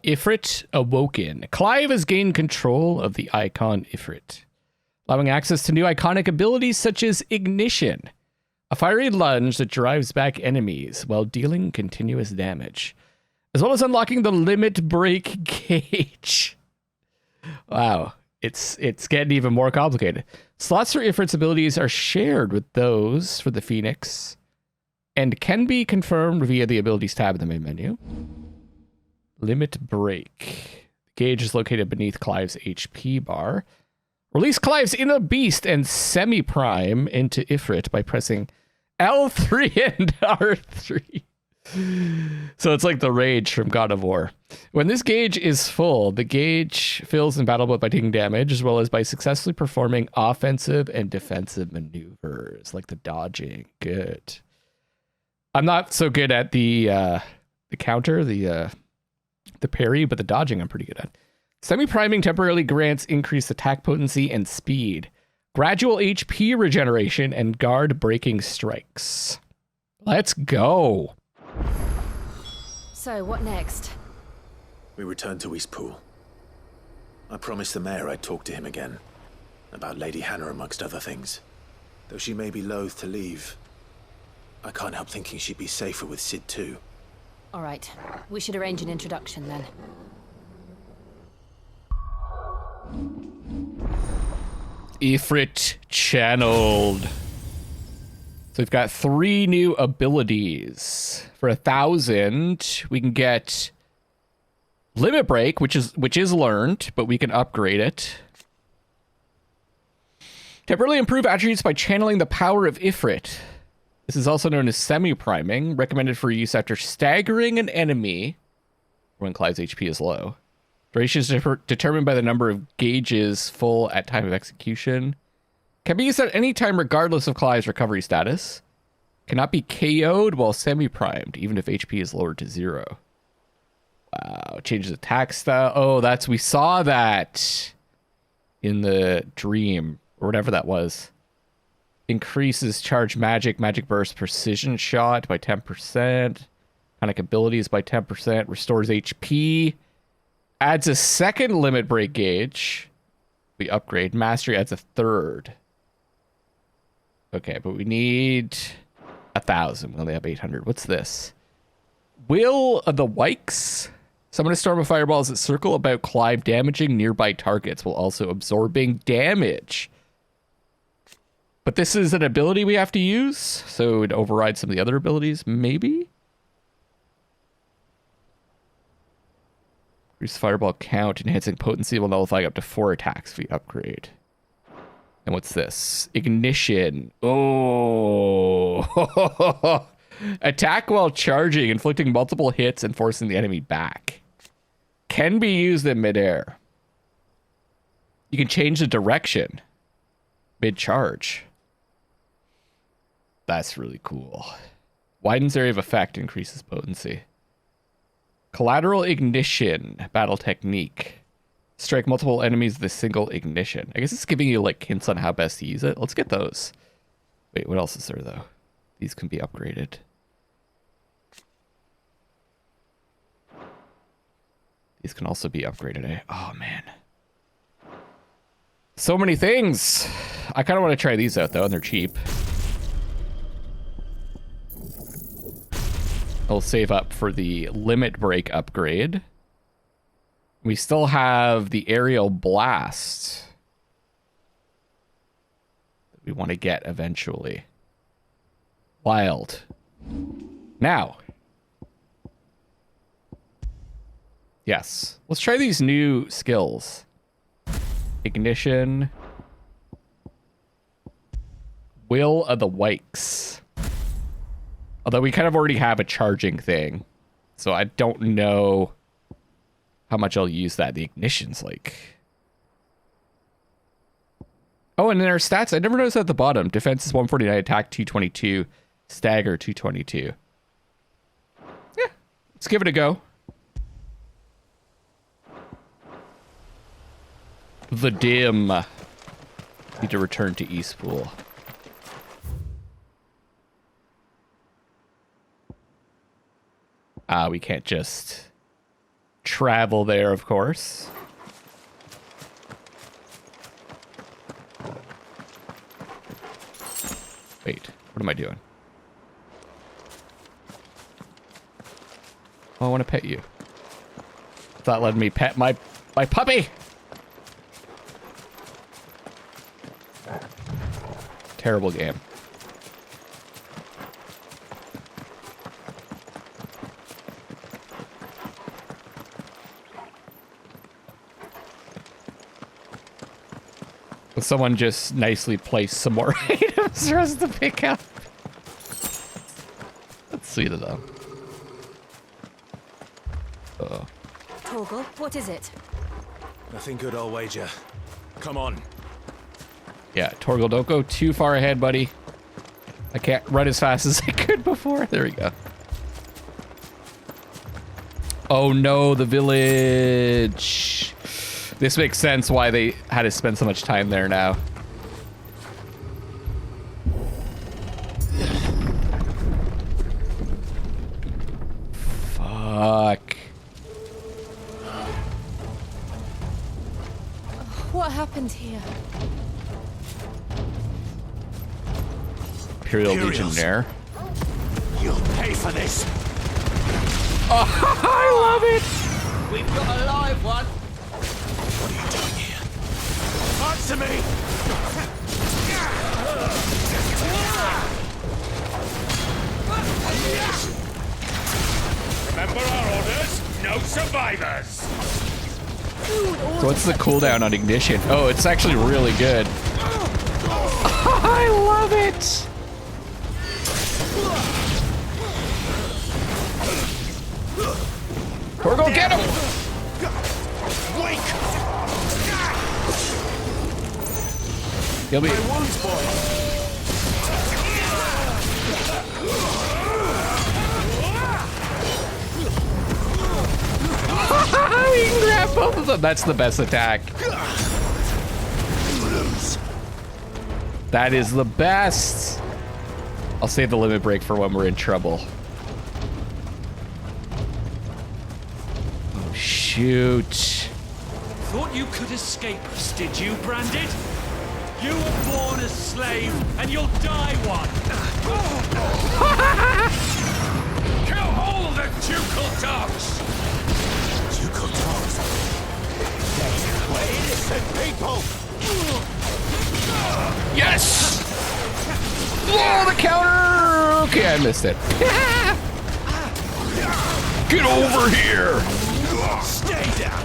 Ifrit Awoken. Clive has gained control of the icon Ifrit, allowing access to new iconic abilities such as Ignition, a fiery lunge that drives back enemies while dealing continuous damage, as well as unlocking the limit break gauge. Wow, it's getting even more complicated. Slots for Ifrit's abilities are shared with those for the Phoenix and can be confirmed via the abilities tab in the main menu. Limit break. The gauge is located beneath Clive's HP bar. Release Clive's Inner Beast and Semi-Prime into Ifrit by pressing L3 and R3. So it's like the rage from God of War. When this gauge is full, the gauge fills in battle mode by taking damage, as well as by successfully performing offensive and defensive maneuvers, like the dodging. Good. I'm not so good at the counter, the parry, but the dodging I'm pretty good at. Semi-priming temporarily grants increased attack potency and speed, gradual HP regeneration, and guard breaking strikes. Let's go. So, what next? We return to Eastpool. I promised the mayor I'd talk to him again. About Lady Hannah, amongst other things. Though she may be loath to leave, I can't help thinking she'd be safer with Sid too. All right. We should arrange an introduction then. Ifrit channeled. So we've got 3 new abilities. For 1,000, we can get Limit Break, which is learned, but we can upgrade it. Temporarily improve attributes by channeling the power of Ifrit. This is also known as semi-priming, recommended for use after staggering an enemy when Clive's HP is low. Duration is determined by the number of gauges full at time of execution. Can be used at any time regardless of Clive's recovery status. Cannot be KO'd while semi-primed, even if HP is lowered to 0. Wow, changes attack style. Oh, we saw that in the dream, or whatever that was. Increases charge magic burst, precision shot by 10%. Iconic abilities by 10%. Restores HP. Adds a second limit break gauge. We upgrade. Mastery adds a third. Okay, but we need 1,000. We only have 800. What's this? Will of the Wikes. Summon a storm of fireballs that circle about Clive, damaging nearby targets while also absorbing damage. But this is an ability we have to use, so it overrides some of the other abilities, maybe? Increase fireball count, enhancing potency while nullifying up to 4 attacks if we upgrade. And what's this? Ignition. Oh. Attack while charging, inflicting multiple hits and forcing the enemy back. Can be used in midair. You can change the direction mid-charge. That's really cool. Widens area of effect, increases potency. Collateral ignition, battle technique. Strike multiple enemies with a single ignition. I guess it's giving you like hints on how best to use it. Let's get those. Wait, what else is there though? These can be upgraded. These can also be upgraded. Oh man. So many things. I kind of want to try these out though, and they're cheap. I'll save up for the limit break upgrade. We still have the aerial blast that we want to get eventually. Wild. Now. Yes. Let's try these new skills. Ignition. Will of the Wikes. Although we kind of already have a charging thing. So I don't know how much I'll use that. The ignition's like... Oh, and then our stats, I never noticed at the bottom. Defense is 149, attack 222, stagger 222. Yeah, let's give it a go. The dim. Need to return to Eastpool. We can't just travel there, of course. Wait, what am I doing? Oh, I want to pet you. It's not letting me pet my puppy. Terrible game. Will someone just nicely place some more items for us to pick up? That's sweet of them. Torgal, what is it? Nothing good, I'll wager. Come on. Yeah, Torgal, don't go too far ahead, buddy. I can't run as fast as I could before. There we go. Oh no, the village. This makes sense why they had to spend so much time there now. Fuck. What happened here? Imperial Legionnaire. You'll pay for this. Oh, I love it. We've got a live one. What are you doing here? Answer me! Remember our orders? No survivors! So what's the cooldown on ignition? Oh, it's actually really good. I love it. Torgal, get him! Wake! He'll be. My wounds, boy. You can grab both of them. That's the best attack. That is the best. I'll save the limit break for when we're in trouble. Oh, shoot. Thought you could escape us, did you, Branded? You were born a slave, and you'll die one. Kill all the ducal dogs! Ducal dogs. We're innocent people. Yes! Whoa, the counter! Okay, I missed it. Get over here! Stay down.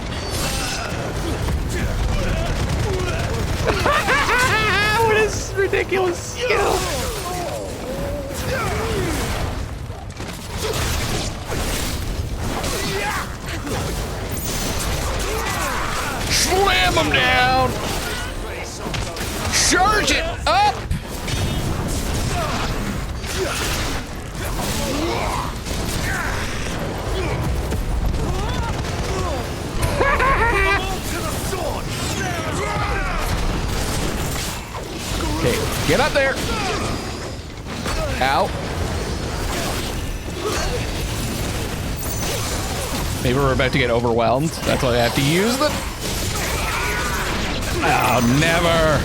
What is ridiculous skill? Slam him down! Charge it up! Okay, get up there! Ow. Maybe we're about to get overwhelmed. That's why I have to use the... Oh, never!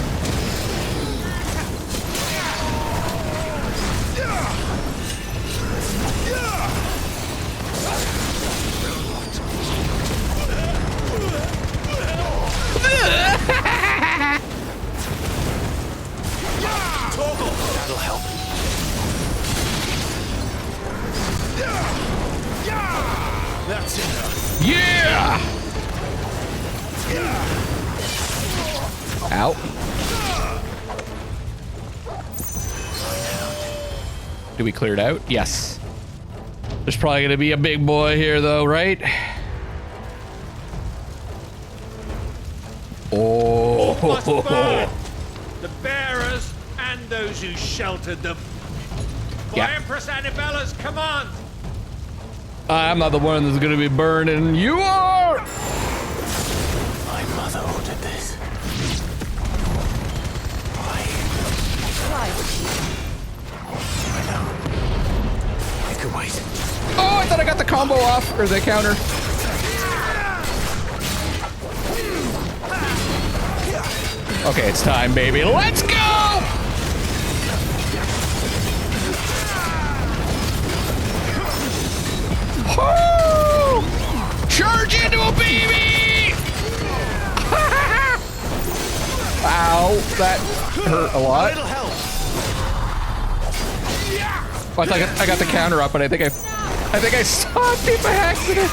That'll help. That's enough. Yeah! Ow. Did we clear it out? Yes. There's probably gonna be a big boy here though, right? Must burn. Oh. The bearers and those who sheltered them. By Yeah. Empress Annabella's command. I'm not the one that's gonna be burning. You are! My mother ordered this. Why? I know. I can wait. Oh, I thought I got the combo off, or the counter. Okay, it's time, baby. Let's go! Woo! Charge into a baby! Ow, that hurt a lot. Oh, I got the counter up, but I think I stopped it by accident.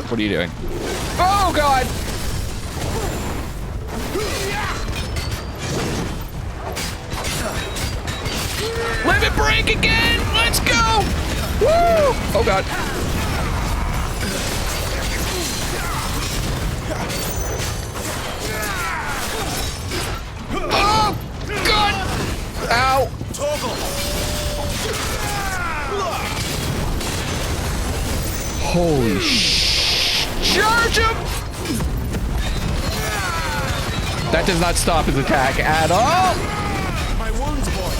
What are you doing? Oh, God! Limit break again! Let's go! Woo! Oh, God. Oh, God! Ow! Holy charge him! That does not stop his attack at all. My wounds, boy.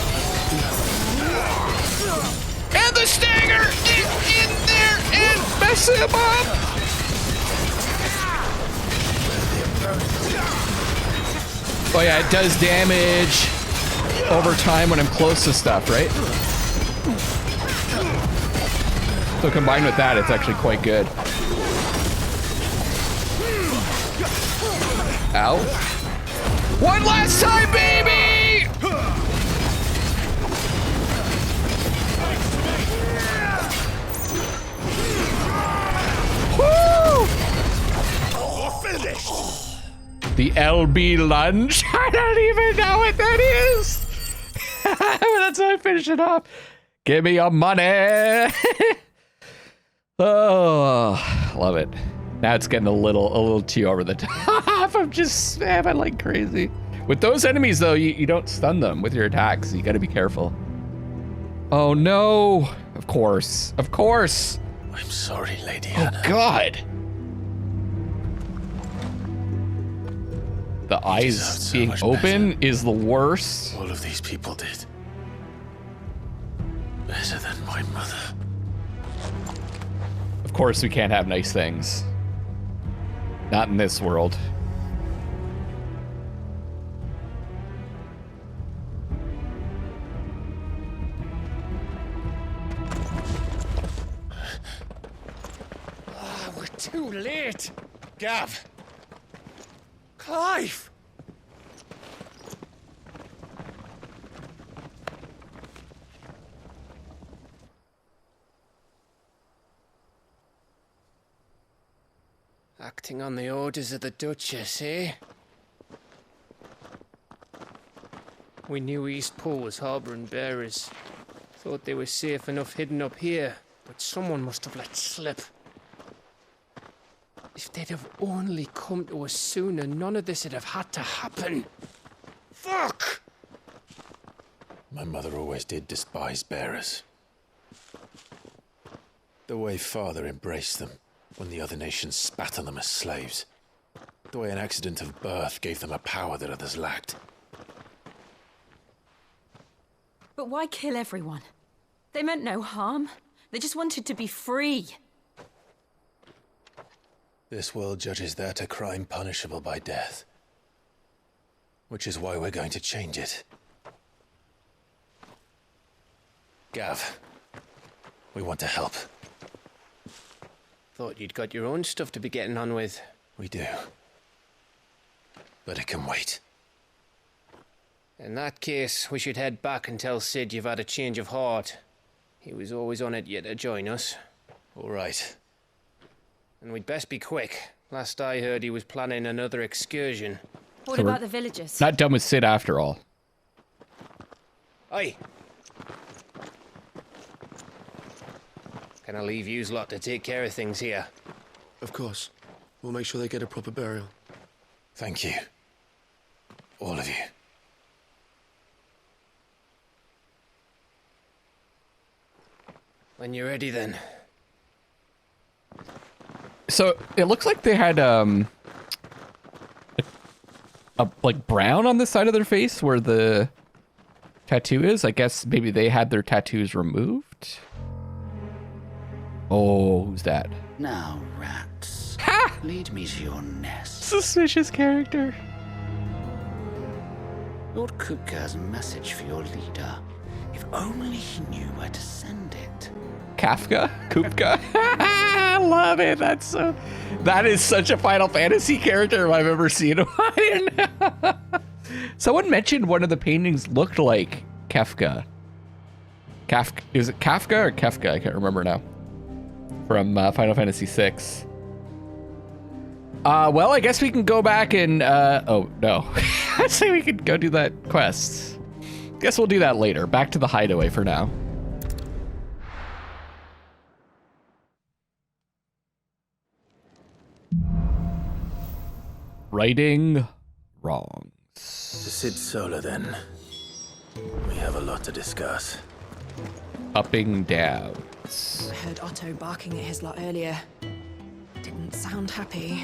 And the stagger in there and mess him up. Oh yeah, it does damage over time when I'm close to stuff, right? So combined with that, it's actually quite good. Ow. One last time, baby! Woo! Finished. The LB lunge? I don't even know what that is. That's how I finish it off. Give me your money. Oh, love it. Now it's getting a little too over the top. I'm just spamming like crazy. With those enemies, though, you don't stun them with your attacks. You got to be careful. Oh, no. Of course. Of course. I'm sorry, Lady Oh, Hannah. God. The deserved eyes so being much open better. is the worst. All of these people did. Better than my mother. Of course, we can't have nice things. Not in this world. Ah, we're too late. Gav. Clive. Acting on the orders of the Duchess, eh? We knew East Pool was harbouring bearers. Thought they were safe enough hidden up here, but someone must have let slip. If they'd have only come to us sooner, none of this would have had to happen. Fuck! My mother always did despise bearers. The way Father embraced them when the other nations spat on them as slaves. The way an accident of birth gave them a power that others lacked. But why kill everyone? They meant no harm. They just wanted to be free. This world judges that a crime punishable by death. Which is why we're going to change it. Gav, we want to help. Thought you'd got your own stuff to be getting on with. We do. But it can wait. In that case, we should head back and tell Sid you've had a change of heart. He was always on it yet to join us. All right. And we'd best be quick. Last I heard, he was planning another excursion. What So we're about the villagers? Not done with Sid after all. Aye. Can I leave yous lot to take care of things here? Of course. We'll make sure they get a proper burial. Thank you. All of you. When you're ready, then. So it looks like they had like brown on the side of their face where the tattoo is. I guess maybe they had their tattoos removed. Oh, who's that? Now, rats, lead me to your nest. Suspicious character. Lord Kupka has a message for your leader. If only he knew where to send it. Kafka? Kupka? I love it. That is such a Final Fantasy character if I've ever seen one. Someone mentioned one of the paintings looked like Kafka. Is it Kafka or Kefka? I can't remember now. From Final Fantasy VI. Well, I guess we can go back and, oh, no. I'd say we could go do that quest. Guess we'll do that later. Back to the hideaway for now. Righting wrongs. To Sid Solar, then. We have a lot to discuss. Upping downs. I heard Otto barking at his lot earlier. Didn't sound happy.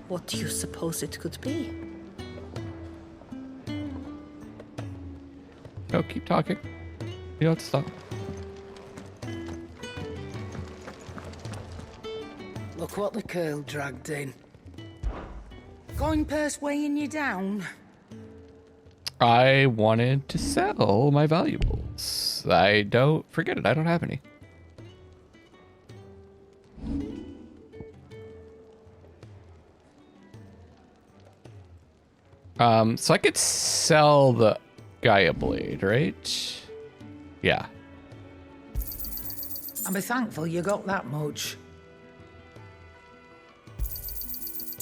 What do you suppose it could be? No, keep talking. You don't have to stop. Look what the curl dragged in. Going purse weighing you down? I wanted to sell my valuables. I don't forget it. I don't have any. So I could sell the Gaia blade, right? Yeah. I'll be thankful you got that much.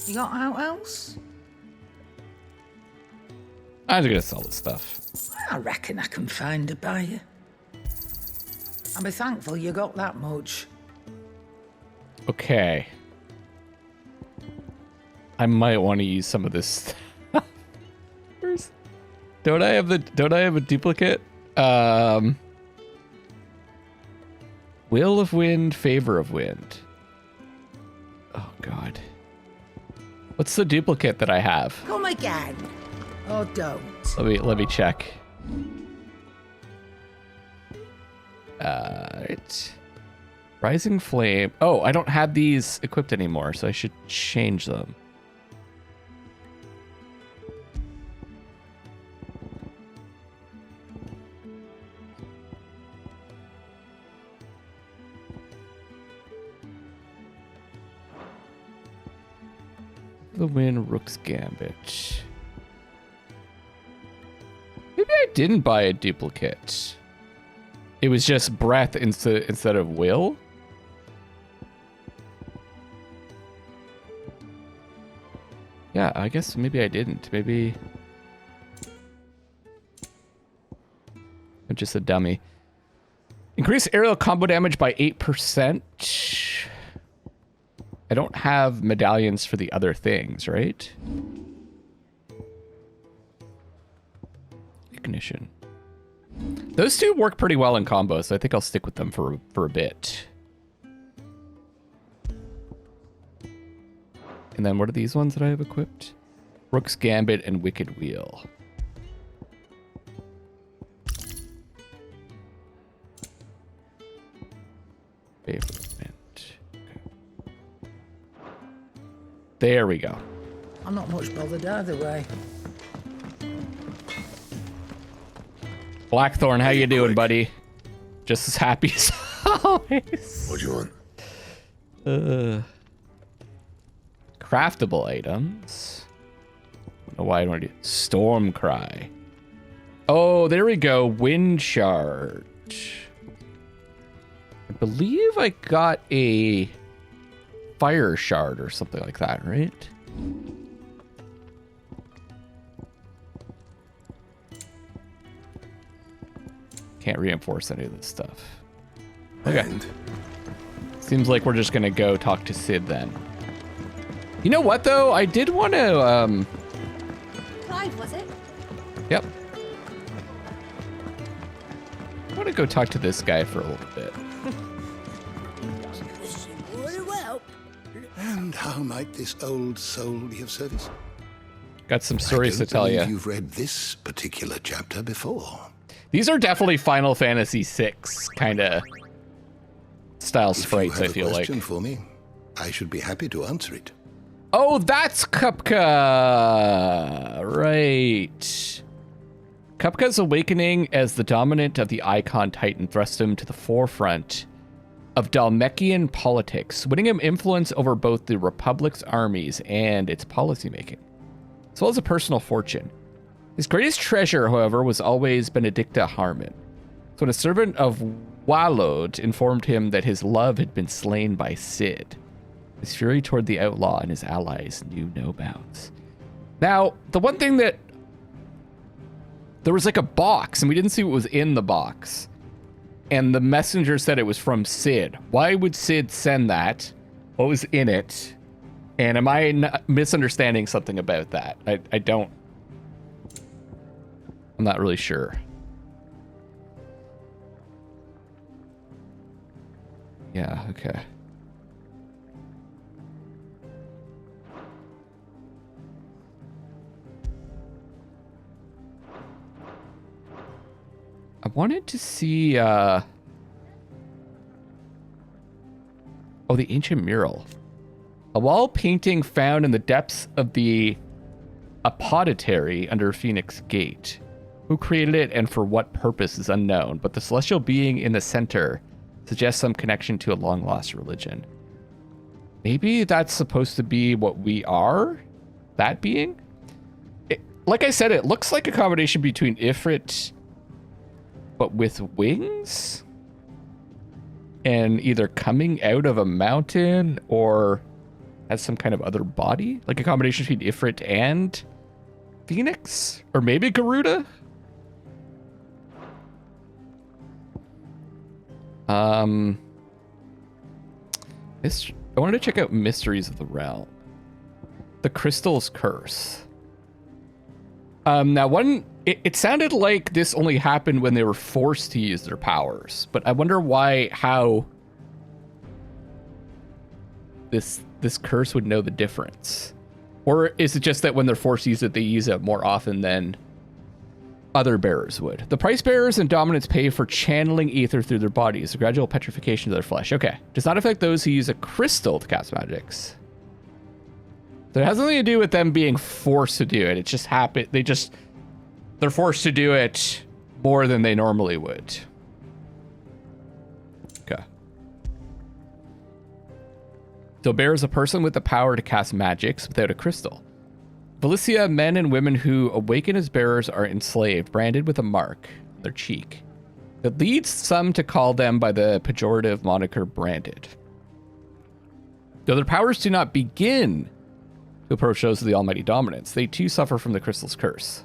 You got out else? I'm just gonna sell this stuff. I reckon I can find a buyer. I'll be thankful you got that much. Okay. I might want to use some of this stuff. Don't I have a duplicate? Will of wind, favor of wind. Oh god. What's the duplicate that I have? Come again. Or don't. Let me check. Right. Rising flame. Oh, I don't have these equipped anymore, so I should change them. The wind, Rook's Gambit. Maybe I didn't buy a duplicate. It was just breath instead of will. Yeah, I guess maybe I didn't. Maybe I'm just a dummy. Increase aerial combo damage by 8%. I don't have medallions for the other things, right? Ignition. Those two work pretty well in combo, so I think I'll stick with them for a bit. And then what are these ones that I have equipped? Rook's Gambit and Wicked Wheel. Favorite. There we go. I'm not much bothered either way. Blackthorn, how you doing, buddy? Just as happy as always. What do you want? Craftable items. I don't know why I don't want to do Storm Cry. Oh, there we go. Wind Shard. I believe I got a Fire Shard or something like that, right? Can't reinforce any of this stuff. Okay. And Seems like we're just gonna go talk to Sid then. You know what though? I did want to Clive, was it? Yep. I want to go talk to this guy for a little bit. And how might this old soul be of service? Got some stories to tell you. You've read this particular chapter before. These are definitely Final Fantasy VI kind of style sprites, I feel like. If you have a question for me, I should be happy to answer it. Oh, that's Kupka! Right. Kupka's awakening as the dominant of the Icon Titan thrust him to the forefront of Dhalmekian politics, winning him influence over both the Republic's armies and its policymaking, as well as a personal fortune. His greatest treasure, however, was always Benedicta Harmon. So when a servant of Walod informed him that his love had been slain by Cid, his fury toward the outlaw and his allies knew no bounds. Now, the one thing that... There was like a box, and we didn't see what was in the box. And the messenger said it was from Cid. Why would Cid send that? What was in it? And am I misunderstanding something about that? I don't... I'm not really sure. Yeah, okay. I wanted to see, oh, the ancient mural. A wall painting found in the depths of the apothecary under Phoenix Gate. Who created it and for what purpose is unknown, but the celestial being in the center suggests some connection to a long-lost religion. Maybe that's supposed to be what we are? That being? Like I said, it looks like a combination between Ifrit, but with wings? And either coming out of a mountain or has some kind of other body? Like a combination between Ifrit and Phoenix? Or maybe Garuda? I wanted to check out Mysteries of the Realm. The Crystal's Curse. Now, it sounded like this only happened when they were forced to use their powers, but I wonder how this curse would know the difference. Or is it just that when they're forced to use it, they use it more often than other bearers would? The price bearers and dominants pay for channeling ether through their bodies, a gradual petrification of their flesh. Okay. Does not affect those who use a crystal to cast magics. So it has nothing to do with them being forced to do it. It just happened. They're forced to do it more than they normally would. Okay. So bear is a person with the power to cast magics without a crystal. Valicia, men and women who awaken as bearers are enslaved, branded with a mark on their cheek. It leads some to call them by the pejorative moniker branded. Though their powers do not begin to approach those of the almighty dominance, they too suffer from the crystal's curse,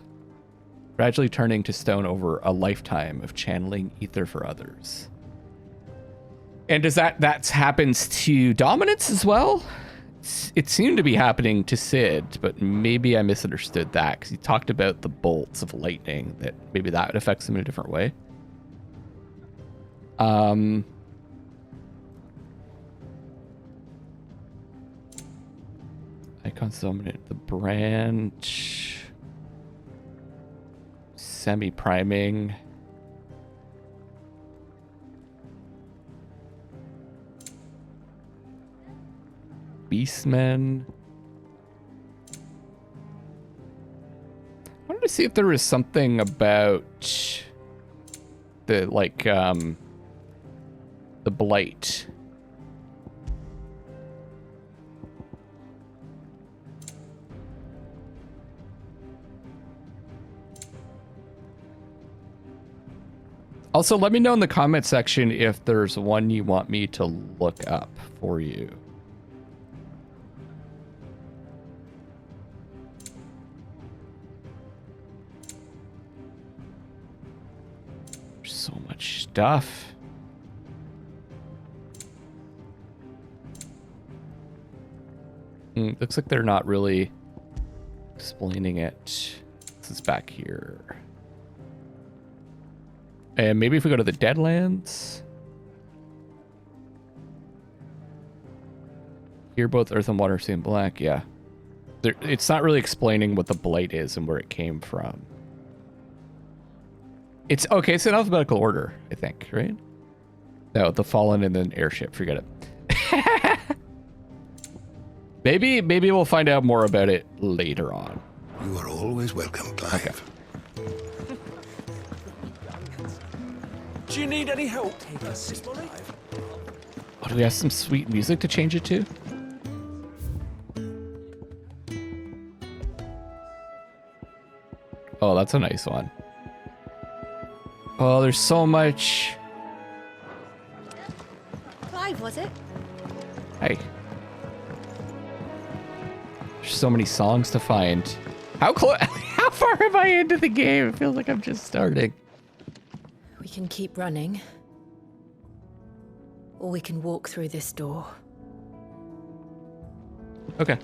gradually turning to stone over a lifetime of channeling ether for others. And does that happens to dominance as well? It seemed to be happening to Cid, but maybe I misunderstood that because he talked about the bolts of lightning, that maybe that affects him in a different way. Icons dominant, the branch, semi-priming. Beastmen. I wanted to see if there was something about the the blight. Also, let me know in the comment section if there's one you want me to look up for you. So much stuff. Looks like they're not really explaining it. This is back here. And maybe if we go to the Deadlands. Here both earth and water seem black, yeah. it's not really explaining what the blight is and where it came from. It's okay. It's in alphabetical order, I think, right? No, the fallen and then airship. Forget it. maybe we'll find out more about it later on. You are always welcome, Clive. Okay. Do you need any help? Oh, do we have some sweet music to change it to? Oh, that's a nice one. Oh, there's so much. Clive, was it? Hey. There's so many songs to find. How far am I into the game? It feels like I'm just starting. We can keep running. Or we can walk through this door. Okay.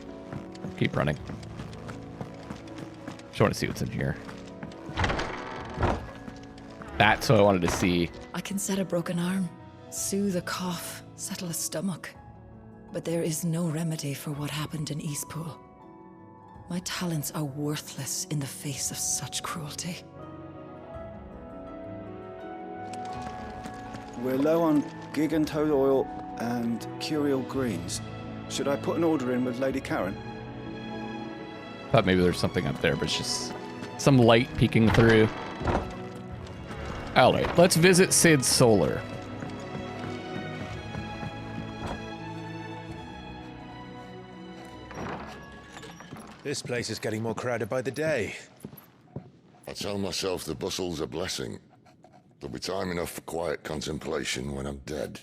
Keep running. Just want to see what's in here. That's what I wanted to see. I can set a broken arm, soothe a cough, settle a stomach. But there is no remedy for what happened in Eastpool. My talents are worthless in the face of such cruelty. We're low on gig and toad oil and curial greens. Should I put an order in with Lady Karen? Thought maybe there's something up there, but it's just some light peeking through. All right, let's visit Sid's Solar. This place is getting more crowded by the day. I tell myself the bustle's a blessing. There'll be time enough for quiet contemplation when I'm dead.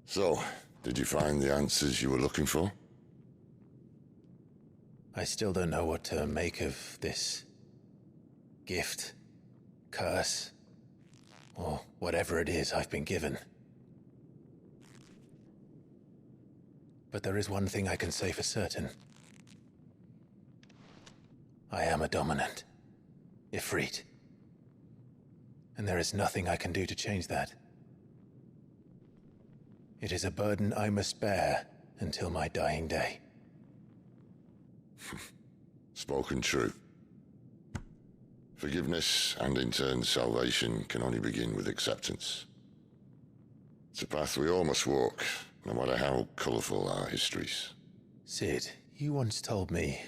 So, did you find the answers you were looking for? I still don't know what to make of this gift, curse, or whatever it is I've been given. But there is one thing I can say for certain. I am a dominant, Ifrit. And there is nothing I can do to change that. It is a burden I must bear until my dying day. Spoken true. Forgiveness and in turn salvation can only begin with acceptance. It's a path we all must walk, no matter how colourful our histories. Sid, you once told me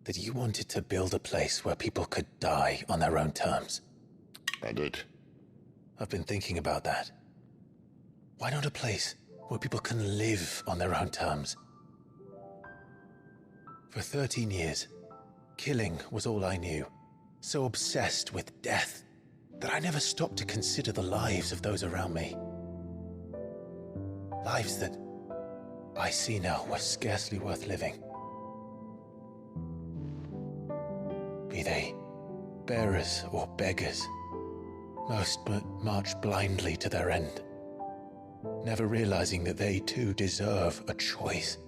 that you wanted to build a place where people could die on their own terms. I did. I've been thinking about that. Why not a place where people can live on their own terms? For 13 years, killing was all I knew. So obsessed with death that I never stopped to consider the lives of those around me. Lives that I see now were scarcely worth living. Be they bearers or beggars, most march blindly to their end, never realizing that they too deserve a choice.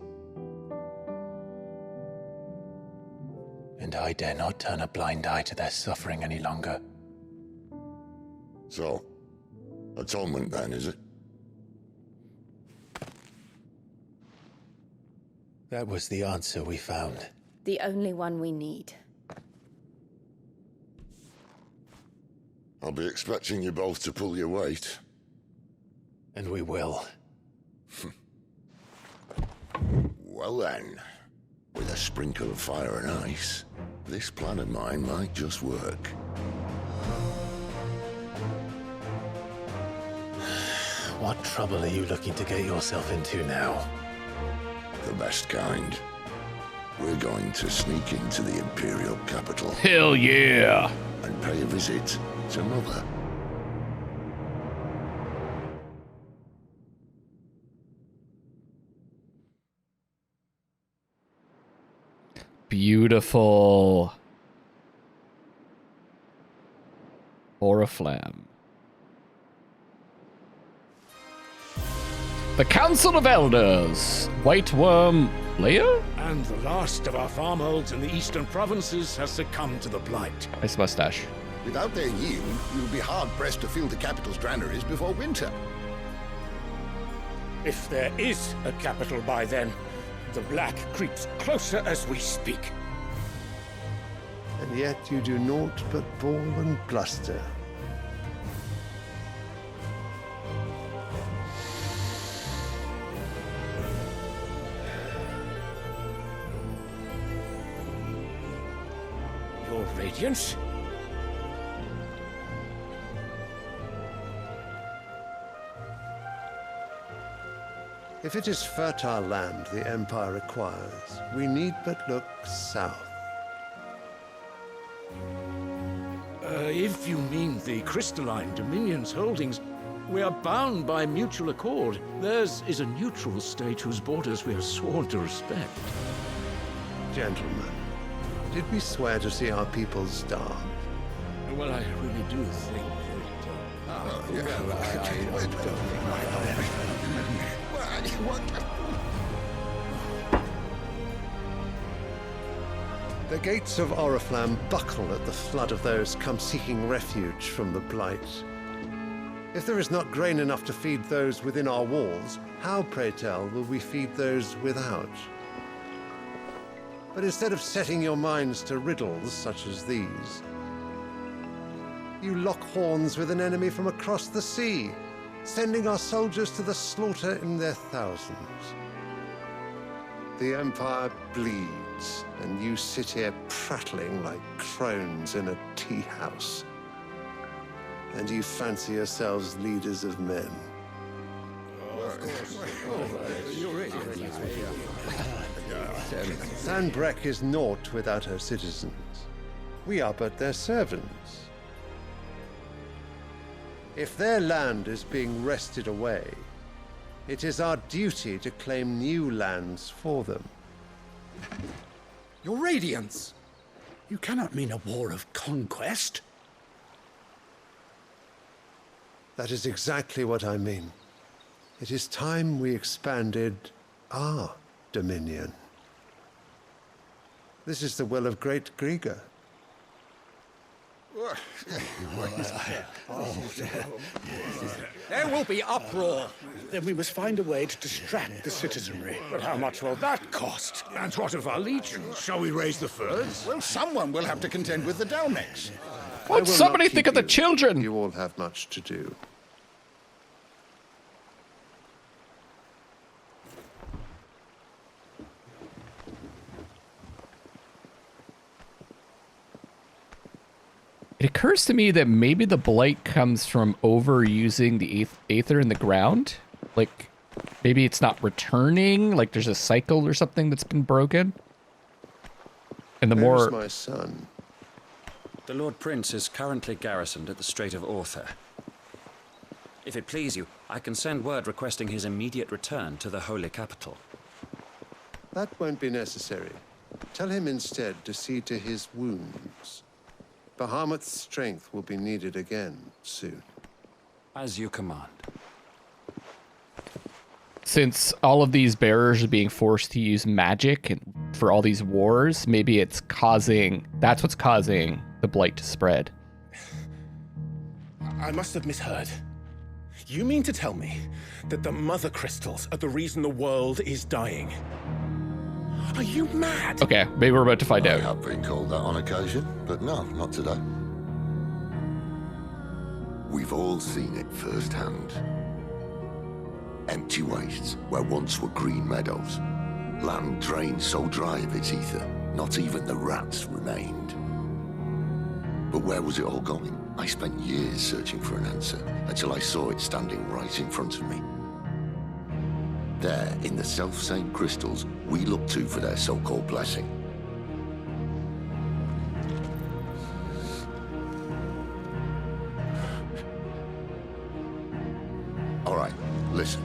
And I dare not turn a blind eye to their suffering any longer. So, atonement then, is it? That was the answer we found. The only one we need. I'll be expecting you both to pull your weight. And we will. Well then, with a sprinkle of fire and ice, this plan of mine might just work. What trouble are you looking to get yourself into now? The best kind. We're going to sneak into the Imperial capital. Hell yeah! And pay a visit to Mother. Beautiful. Oriflamme. The Council of Elders. White Worm Leia? And the last of our farmholds in the eastern provinces has succumbed to the blight. Nice mustache. Without their yield, you'll be hard-pressed to fill the capital's granaries before winter. If there is a capital by then, the black creeps closer as we speak. And yet you do naught but bawl and bluster. Your Radiance? If it is fertile land the Empire requires, we need but look south. If you mean the crystalline Dominion's holdings, we are bound by mutual accord. Theirs is a neutral state whose borders we are sworn to respect. Gentlemen, did we swear to see our people starve? Well, I really do think The gates of Oriflamme buckle at the flood of those come seeking refuge from the Blight. If there is not grain enough to feed those within our walls, how, pray tell, will we feed those without? But instead of setting your minds to riddles such as these, you lock horns with an enemy from across the sea, sending our soldiers to the slaughter in their thousands. The Empire bleeds, and you sit here prattling like crones in a tea house. And you fancy yourselves leaders of men. Sanbreque is naught without her citizens. We are but their servants. If their land is being wrested away, it is our duty to claim new lands for them. Your Radiance! You cannot mean a war of conquest. That is exactly what I mean. It is time we expanded our dominion. This is the will of great Grieger. There will be uproar. Then we must find a way to distract the citizenry. But how much will that cost? And what of our legions? Shall we raise the furs? Well, someone will have to contend with the Dalmex. What somebody think of the children? You all have much to do. It occurs to me that maybe the blight comes from overusing the aether in the ground. Like, maybe it's not returning. Like, there's a cycle or something that's been broken. And the Where's more... my son? The Lord Prince is currently garrisoned at the Strait of Aether. If it please you, I can send word requesting his immediate return to the Holy Capital. That won't be necessary. Tell him instead to see to his wounds. Bahamut's strength will be needed again soon. As you command. Since all of these bearers are being forced to use magic and for all these wars, maybe it's causing... That's what's causing the blight to spread. I must have misheard. You mean to tell me that the Mothercrystals are the reason the world is dying? Are you mad? Okay, maybe we're about to find out. I have been called that on occasion, but no, not today. We've all seen it firsthand. Empty wastes where once were green meadows. Land drained so dry of its ether, not even the rats remained. But where was it all going? I spent years searching for an answer, until I saw it standing right in front of me. There, in the self-same crystals we look to for their so-called blessing. All right, listen.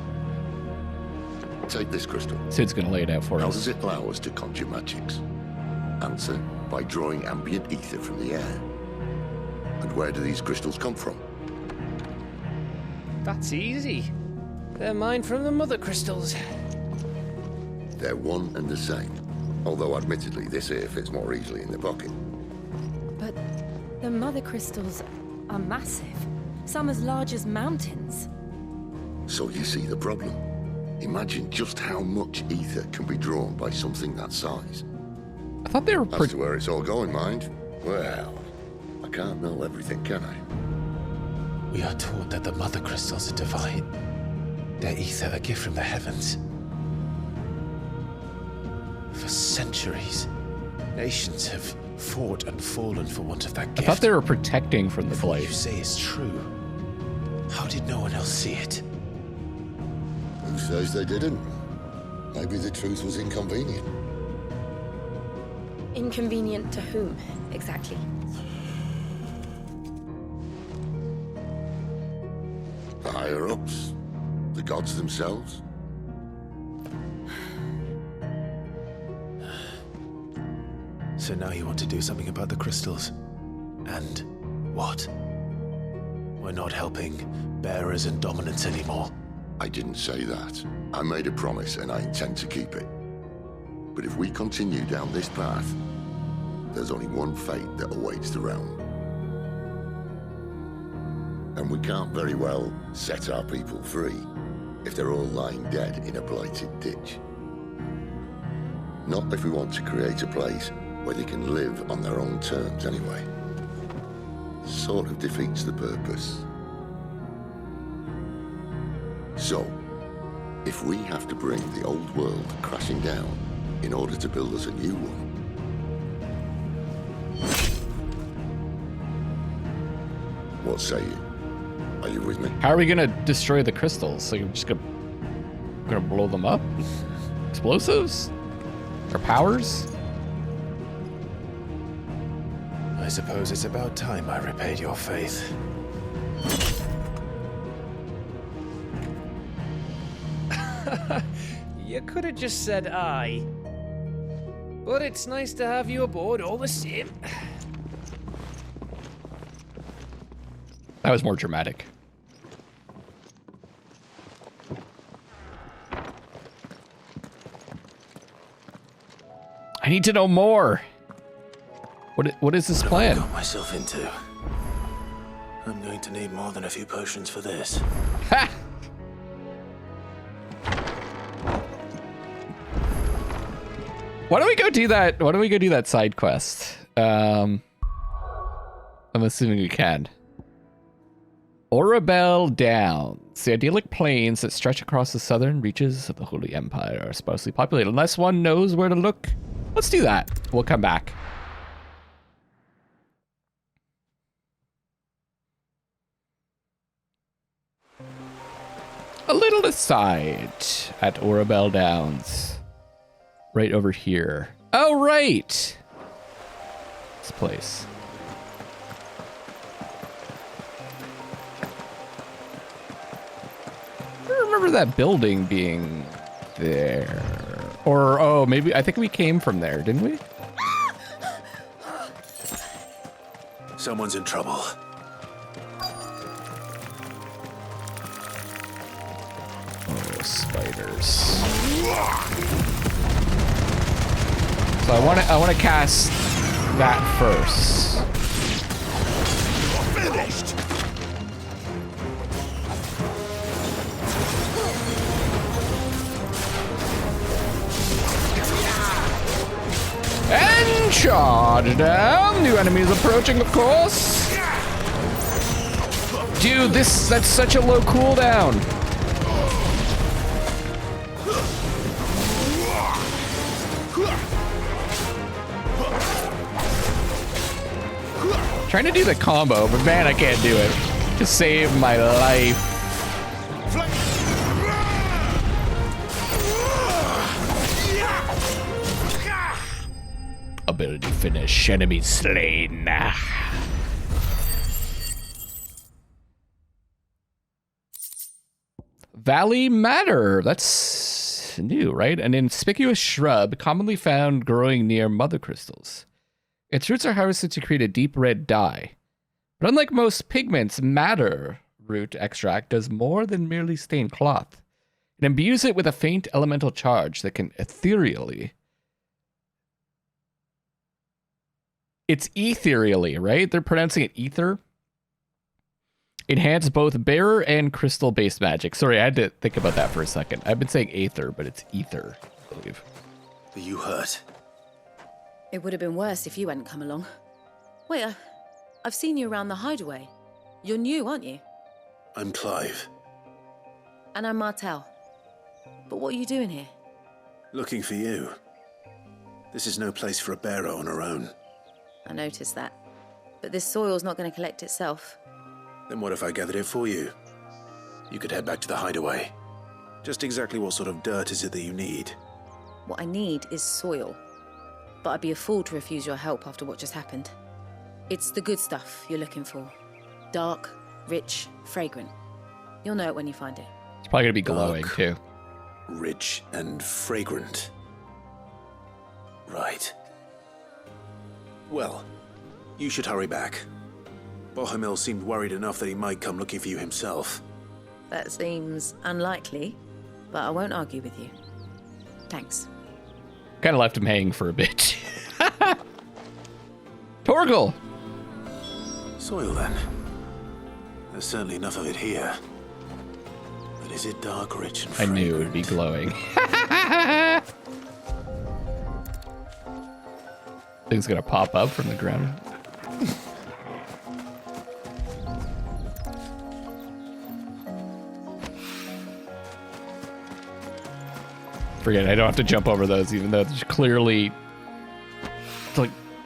Take this crystal. Sid's gonna lay it out for How us. does it allow us to conjure magics? Answer, by drawing ambient ether from the air. And where do these crystals come from? That's easy. They're mine from the Mothercrystals. They're one and the same. Although admittedly this here fits more easily in the pocket. But the Mothercrystals are massive. Some as large as mountains. So you see the problem. Imagine just how much ether can be drawn by something that size. I thought they were... As to where it's all going, mind? Well, I can't know everything, can I? We are taught that the Mothercrystals are divine. Their ether a gift from the heavens. For centuries, nations have fought and fallen for want of that gift. I thought they were protecting from the What you blade. say is true. How did no one else see it? Who says they didn't? Maybe the truth was inconvenient. Inconvenient to whom, exactly? The higher-ups? The gods themselves? So now you want to do something about the crystals? And what? We're not helping bearers and dominants anymore. I didn't say that. I made a promise and I intend to keep it. But if we continue down this path, there's only one fate that awaits the realm. And we can't very well set our people free if they're all lying dead in a blighted ditch. Not if we want to create a place where they can live on their own terms anyway. Sort of defeats the purpose. So, if we have to bring the old world crashing down in order to build us a new one, what say you? Are you with me? How are we gonna destroy the crystals? So you're just gonna blow them up? Explosives? Or powers? I suppose it's about time I repaid your faith. You could have just said aye. But it's nice to have you aboard all the same. That was more dramatic. I need to know more. What is this plan? What have I got myself into? I'm going to need more than a few potions for this. Ha! Why don't we go do that? Why don't we go do that side quest? I'm assuming we can. Orabel Downs. The idyllic plains that stretch across the southern reaches of the Holy Empire are sparsely populated. Unless one knows where to look, let's do that. We'll come back. A little aside at Orabel Downs. Right over here. Oh, right! This place. I remember that building being there. Or, oh, maybe, I think we came from there, didn't we? Someone's in trouble. Oh, spiders. So I want to cast that first. Finished. And charge down. New enemies approaching, of course. Dude, that's such a low cooldown. Trying to do the combo, but man, I can't do it. To save my life. Ability finish, enemy slain. Valley Madder, that's new, right? An inconspicuous shrub commonly found growing near Mothercrystals. Its roots are harvested to create a deep red dye. But unlike most pigments, madder root extract does more than merely stain cloth. It imbues it with a faint elemental charge that can ethereally... It's ethereally, right? They're pronouncing it ether. Enhance both bearer and crystal-based magic. Sorry, I had to think about that for a second. I've been saying aether, but it's ether, I believe. Are you hurt? It would have been worse if you hadn't come along. Wait, I've seen you around the hideaway. You're new, aren't you? I'm Clive. And I'm Martel. But what are you doing here? Looking for you. This is no place for a bearer on her own. I noticed that. But this soil's not going to collect itself. Then what if I gathered it for you? You could head back to the hideaway. Just exactly what sort of dirt is it that you need? What I need is soil. But I'd be a fool to refuse your help after what just happened. It's the good stuff you're looking for. Dark, rich, fragrant. You'll know it when you find it. It's probably going to be glowing, too. Rich and fragrant. Right. Well, you should hurry back. Bohemil seemed worried enough that he might come looking for you himself. That seems unlikely, but I won't argue with you. Thanks. Kind of left him hanging for a bit. Torgal! Soil, then. There's certainly enough of it here. But is it dark, rich, and fragrant? I knew it would be glowing. Thing's gonna pop up from the ground. Forget it, I don't have to jump over those, even though there's clearly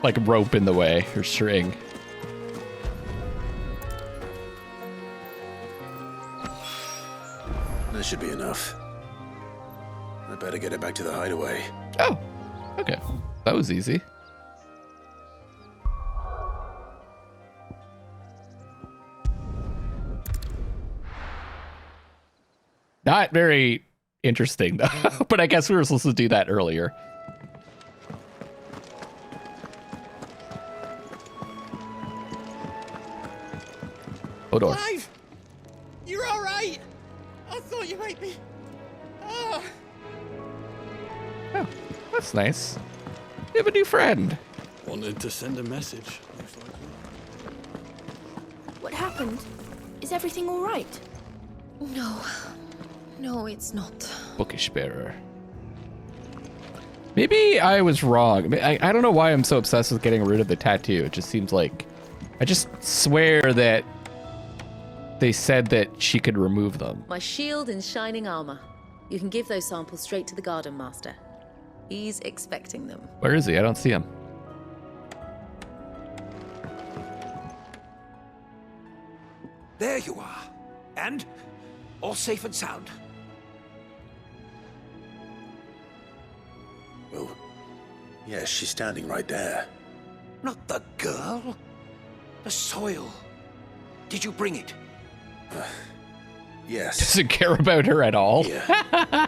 like rope in the way, or string. That should be enough. I better get it back to the hideaway. Oh, okay. That was easy. Not very interesting, though. But I guess we were supposed to do that earlier. Hodor. Clive! You're all right! I thought you might be... Oh, That's nice. You have a new friend. Wanted to send a message. What happened? Is everything all right? No. No, it's not. Bookish bearer. Maybe I was wrong. I don't know why I'm so obsessed with getting rid of the tattoo. It just seems like... I just swear that they said that she could remove them. My shield and shining armor. You can give those samples straight to the Garden Master. He's expecting them. Where is he? I don't see him. There you are. And all safe and sound. Oh, yes, she's standing right there. Not the girl. The soil. Did you bring it? Yes. Doesn't care about her at all. Yeah.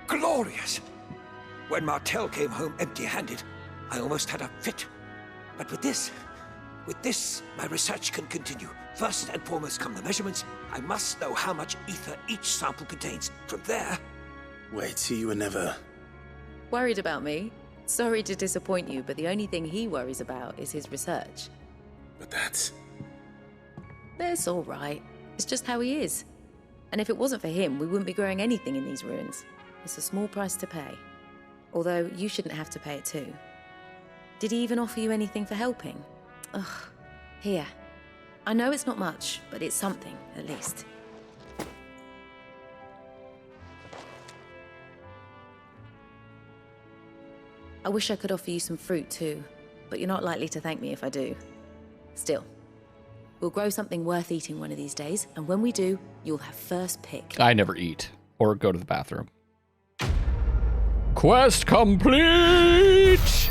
Glorious! When Martel came home empty-handed, I almost had a fit. But with this, my research can continue. First and foremost come the measurements. I must know how much ether each sample contains. From there... Wait, so you were never... Worried about me? Sorry to disappoint you, but the only thing he worries about is his research. But that's... That's all right. It's just how he is. And if it wasn't for him, we wouldn't be growing anything in these ruins. It's a small price to pay. Although you shouldn't have to pay it too. Did he even offer you anything for helping? Ugh. Here. I know it's not much, but it's something, at least. I wish I could offer you some fruit too, but you're not likely to thank me if I do. Still, we'll grow something worth eating one of these days, and when we do, you'll have first pick. I never eat or go to the bathroom. Quest complete!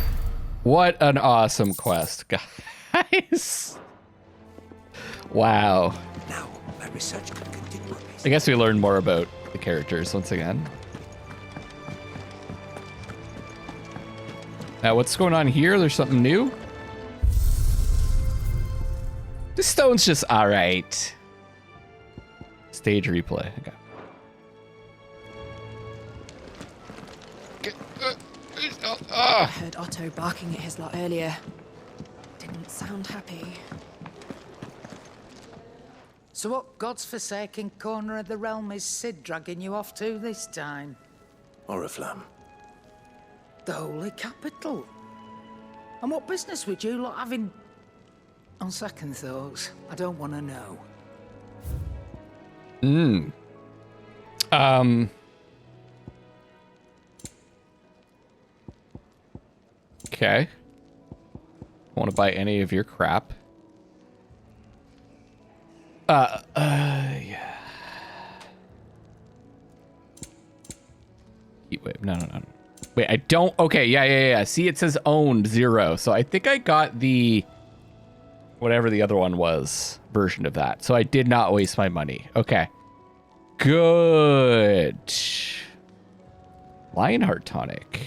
What an awesome quest, guys. Wow. Now, my research can continue. I guess we learned more about the characters once again. Now, what's going on here? There's something new? This stone's just alright. Stage replay. Okay. I heard Otto barking at his lot earlier. Didn't sound happy. So what God's forsaken corner of the realm is Sid dragging you off to this time? Oriflamme. The holy capital. And what business would you lot having? On second thoughts, I don't want to know. Okay. Want to buy any of your crap? Yeah. Wait, no. Wait, I don't. Okay, yeah. See, it says owned 0. So I think I got the whatever the other one was version of that. So I did not waste my money. Okay. Good. Lionheart tonic.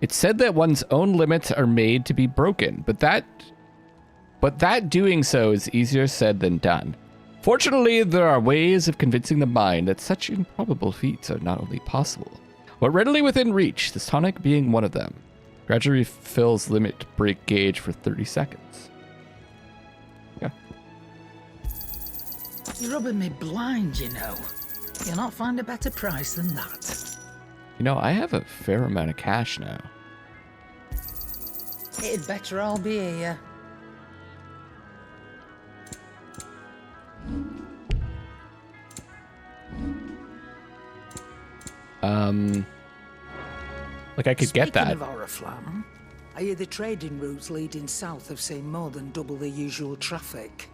It said that one's own limits are made to be broken, but that doing so is easier said than done. Fortunately, there are ways of convincing the mind that such improbable feats are not only possible, but readily within reach, this tonic being one of them. Gradually fills limit break gauge for 30 seconds. Yeah. You're rubbing me blind, you know. You'll not find a better price than that. You know, I have a fair amount of cash now. It'd better all be here. Like I could get that. Speaking of Oriflamme, I hear the trading routes leading south have seen more than double the usual traffic.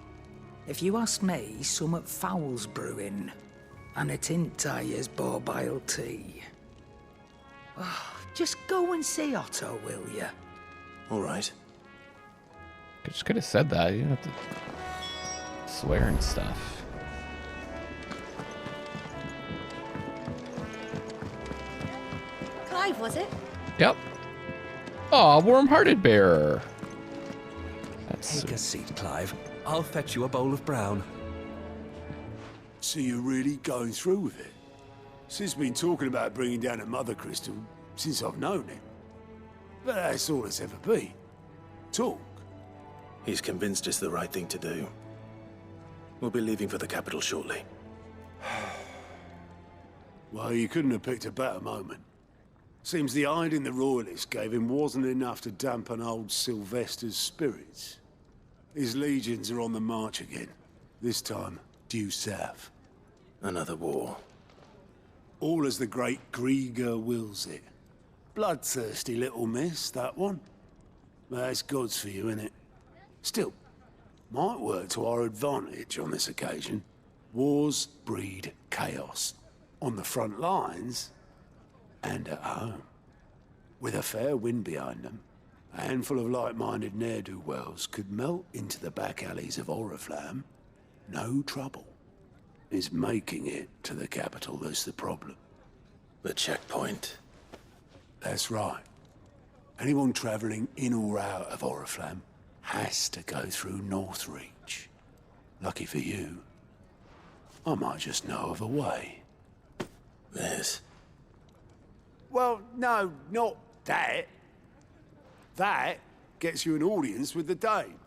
If you ask me, some foul's brewing, and it ain't Tyre's borbile tea. Oh, just go and see Otto, will you? All right. I just could have said that. You don't have to swear and stuff. Clive, was it? Yep. Aw, warm-hearted bear. Take a seat, Clive. I'll fetch you a bowl of brown. So you're really going through with it? Sid's been talking about bringing down a Mothercrystal since I've known him. But that's all it's ever been. Talk. He's convinced it's the right thing to do. We'll be leaving for the capital shortly. Well, you couldn't have picked a better moment. Seems the hiding the royalists gave him wasn't enough to dampen old Sylvester's spirits. His legions are on the march again. This time, due south. Another war. All as the great Grieger wills it. Bloodthirsty little miss, that one. But that's God's for you, innit? Still, might work to our advantage on this occasion. Wars breed chaos. On the front lines, and at home. With a fair wind behind them, a handful of like-minded ne'er-do-wells could melt into the back alleys of Oriflamme. No trouble. It's making it to the capital that's the problem. The checkpoint. That's right. Anyone travelling in or out of Oriflamme has to go through Northreach. Lucky for you, I might just know of a way. Yes. Well, no, not that. That gets you an audience with the Dame.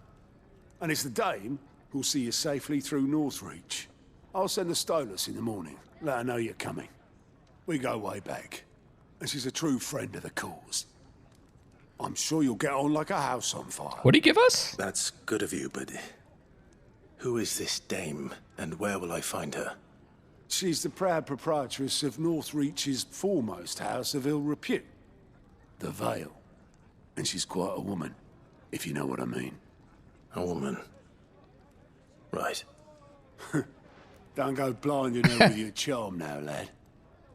And it's the Dame who'll see you safely through Northreach. I'll send the Stolas in the morning, let her know you're coming. We go way back, and she's a true friend of the cause. I'm sure you'll get on like a house on fire. What do you give us? That's good of you, but who is this Dame, and where will I find her? She's the proud proprietress of Northreach's foremost house of ill repute, the Vale. And she's quite a woman, if you know what I mean. A woman. Right. Don't go blinding her with your charm now, lad.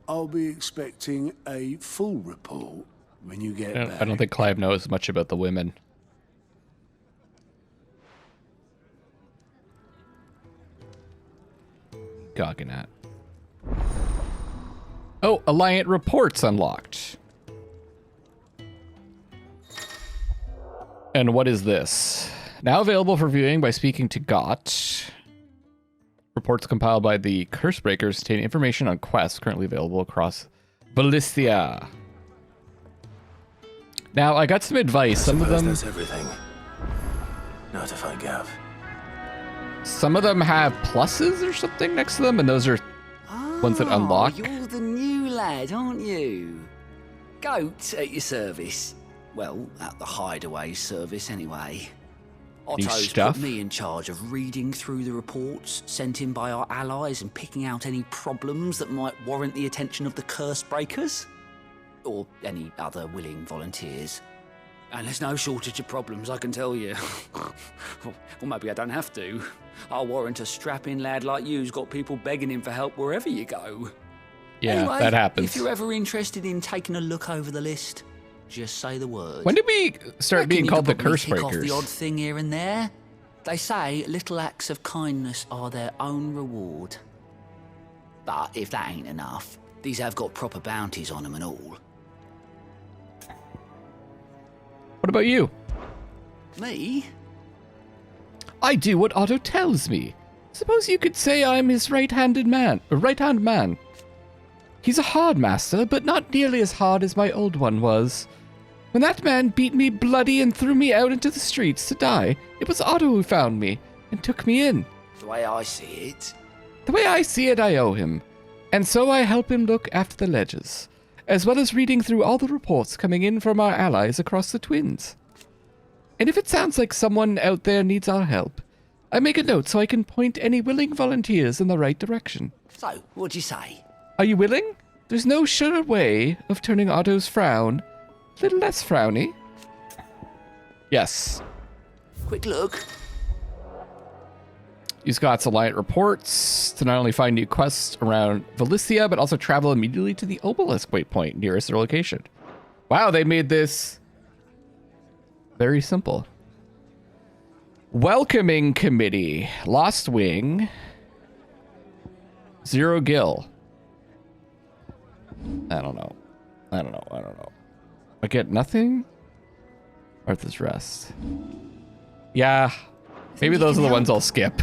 I'll be expecting a full report when you get back. I don't think Clive knows much about the women. Gogging at. Oh, Alliant reports unlocked. And what is this? Now available for viewing by speaking to Gott. Reports compiled by the Cursebreakers contain information on quests currently available across Valisthia. Now, I got some advice. Some of them... That's everything. Now to find Gav. Some of them have pluses or something next to them, and those are ones that unlock. You're the new lad, aren't you? Goat at your service. Well, at the hideaway service, anyway. Otto's put me in charge of reading through the reports sent in by our allies and picking out any problems that might warrant the attention of the curse breakers. Or any other willing volunteers. And there's no shortage of problems, I can tell you. Well, maybe I don't have to. I'll warrant a strapping lad like you's got people begging him for help wherever you go. Yeah, anyway, that happens. If you're ever interested in taking a look over the list, just say the word. When did we start being called the Curse Off Breakers? the odd thing here and there. They say little acts of kindness are their own reward. But if that ain't enough, these have got proper bounties on them and all. What about you? Me? I do what Otto tells me. Suppose you could say I'm his right-hand man. He's a hard master, but not nearly as hard as my old one was. When that man beat me bloody and threw me out into the streets to die, it was Otto who found me and took me in. The way I see it. The way I see it, I owe him. And so I help him look after the ledgers, as well as reading through all the reports coming in from our allies across the Twins. And if it sounds like someone out there needs our help, I make a note so I can point any willing volunteers in the right direction. So, what'd you say? Are you willing? There's no surer way of turning Otto's frown a little less frowny. Yes. Quick look. Use Scott's Alliant reports to not only find new quests around Valicia, but also travel immediately to the obelisk waypoint nearest their location. Wow, they made this very simple. Welcoming Committee. Lost Wing. Zero Gil. I don't know. I get nothing? Arthur's Rest. Yeah. Maybe those are the ones I'll skip.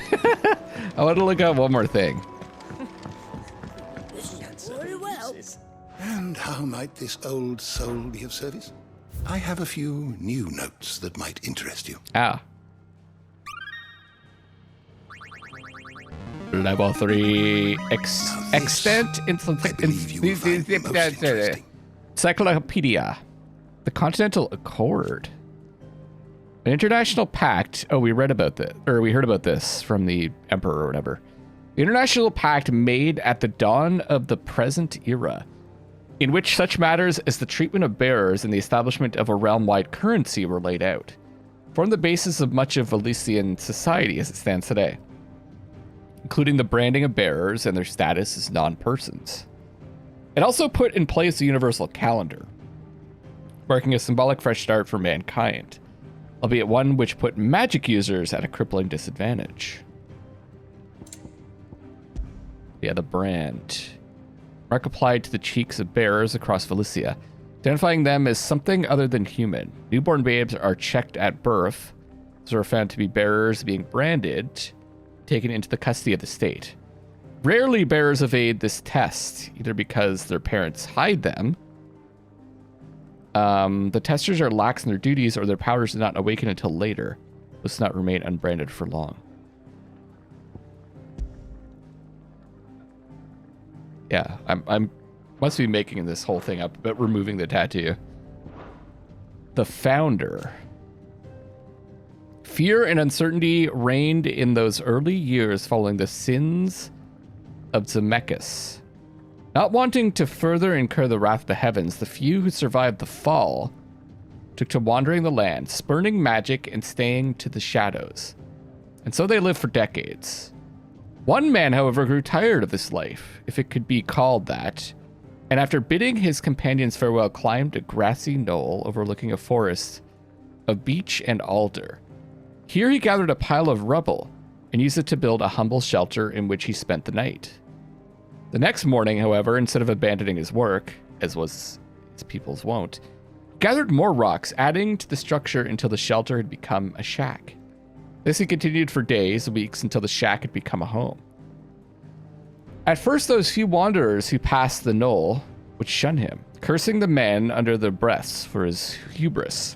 I want to look at one more thing. Very well. And how might this old soul be of service? I have a few new notes that might interest you. Ah. Level 3 extent Encyclopedia. The Continental Accord. An international pact. Oh, we read about this, or we heard about this from the Emperor or whatever. The international pact made at the dawn of the present era, in which such matters as the treatment of bearers and the establishment of a realm-wide currency were laid out, form the basis of much of Valician society as it stands today, including the branding of bearers and their status as non-persons. It also put in place the universal calendar, marking a symbolic fresh start for mankind, albeit one which put magic users at a crippling disadvantage. Yeah, the brand. Mark applied to the cheeks of bearers across Valicia, identifying them as something other than human. Newborn babes are checked at birth, so are found to be bearers being branded, taken into the custody of the state. Rarely bearers evade this test, either because their parents hide them, the testers are lax in their duties, or their powers do not awaken until later. Must not remain unbranded for long. Yeah, I'm must be making this whole thing up, but removing the tattoo. The Founder. Fear and uncertainty reigned in those early years following the sins of Zemeckis. Not wanting to further incur the wrath of the heavens, the few who survived the fall took to wandering the land, spurning magic and staying to the shadows. And so they lived for decades. One man, however, grew tired of this life, if it could be called that, and after bidding his companions farewell, climbed a grassy knoll overlooking a forest of beech and alder. Here he gathered a pile of rubble and used it to build a humble shelter in which he spent the night. The next morning, however, instead of abandoning his work, as was his people's wont, he gathered more rocks, adding to the structure until the shelter had become a shack. This he continued for days, weeks, until the shack had become a home. At first, those few wanderers who passed the knoll would shun him, cursing the men under their breaths for his hubris.